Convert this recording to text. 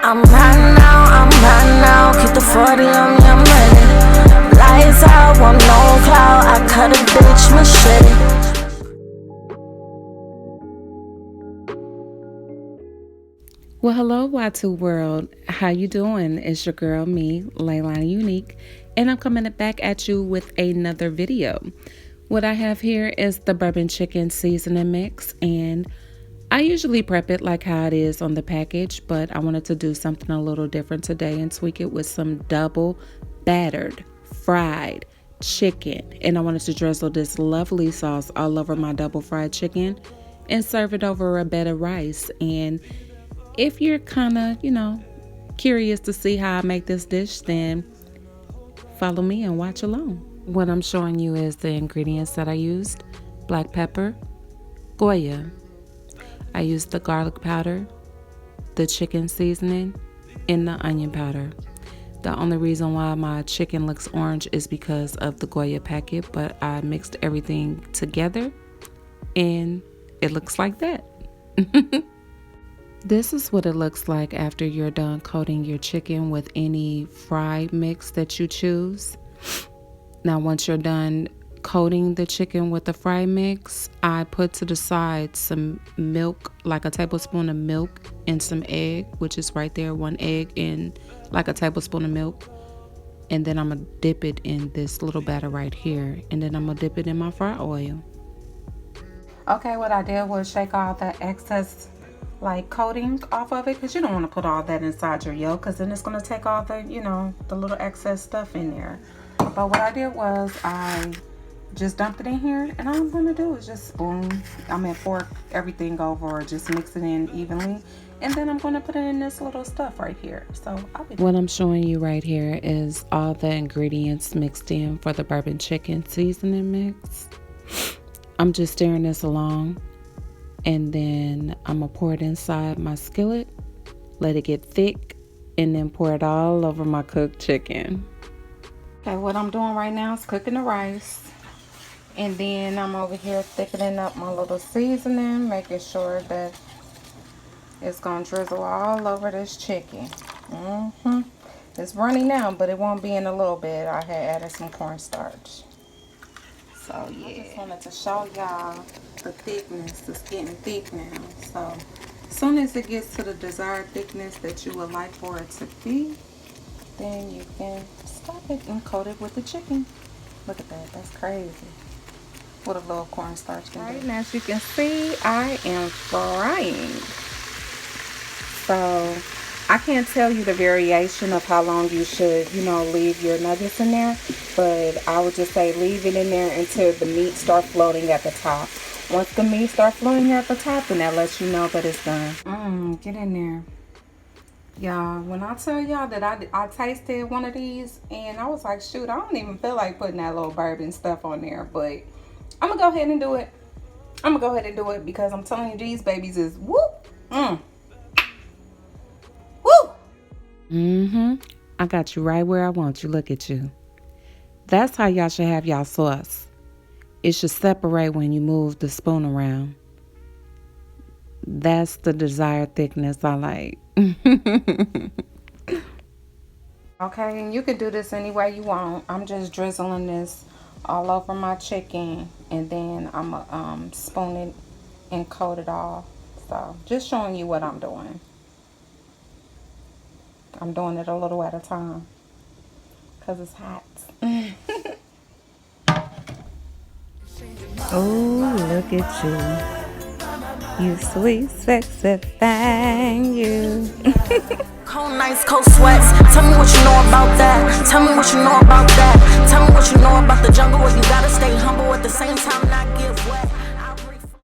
I'm hot now, keep the 40 on me, I'm ready. Lights out, want no cloud, I cut a bitch machete. Well, hello, Y2 world. How you doing? It's your girl, me, Leilani Unique, and I'm coming back at you with another video. What I have here is the bourbon chicken seasoning mix, and I usually prep it like how it is on the package, but I wanted to do something a little different today and tweak it with some double battered fried chicken. And I wanted to drizzle this lovely sauce all over my double fried chicken and serve it over a bed of rice. And if you're kind of, curious to see how I make this dish, then follow me and watch along. What I'm showing you is the ingredients that I used: black pepper, Goya. I used the garlic powder, the chicken seasoning, and the onion powder. The only reason why my chicken looks orange is because of the Goya packet, but I mixed everything together and it looks like that. This is what it looks like after you're done coating your chicken with any fry mix that you choose. Now, once you're done coating the chicken with the fry mix, I put to the side some milk, like a tablespoon of milk, and some egg, which is right there, 1 egg and like a tablespoon of milk. And then I'm gonna dip it in this little batter right here, and then I'm gonna dip it in my fry oil. Okay, what I did was shake all the excess coating off of it, because you don't want to put all that inside your yolk, because then it's going to take all the the little excess stuff in there. But what I did was I just dumped it in here, and all I'm going to do is just fork everything over, or just mix it in evenly, and then I'm going to put it in this little stuff right here. So what I'm showing you right here is all the ingredients mixed in for the bourbon chicken seasoning mix. I'm just stirring this along, and then I'm gonna pour it inside my skillet, let it get thick, and then pour it all over my cooked chicken. Okay, what I'm doing right now is cooking the rice, and then I'm over here thickening up my little seasoning, making sure that it's gonna drizzle all over this chicken. It's runny now, but it won't be in a little bit. I had added some cornstarch. So yeah, I just wanted to show y'all the thickness. It's getting thick now. So as soon as it gets to the desired thickness that you would like for it to be, then you can stop it and coat it with the chicken. Look at that, that's crazy. What a little cornstarch can do. Right, now as you can see, I am frying. So I can't tell you the variation of how long you should, leave your nuggets in there, but I would just say leave it in there until the meat starts floating at the top. Once the meat starts floating at the top, then that lets you know that it's done. Get in there. Y'all, when I tell y'all that I tasted one of these, and I was like, shoot, I don't even feel like putting that little bourbon stuff on there, but I'm going to go ahead and do it. Because I'm telling you, these babies is whoop. I got you right where I want you. Look at you. That's how y'all should have y'all sauce. It should separate when you move the spoon around. That's the desired thickness I like. Okay, and you can do this any way you want. I'm just drizzling this all over my chicken, and then I'm gonna spoon it and coat it all. So just showing you what I'm doing. I'm doing it a little at a time because it's hot. Oh, look at you. You sweet, sexy thing, you. Cold nights, cold sweats. Tell me what you know about that.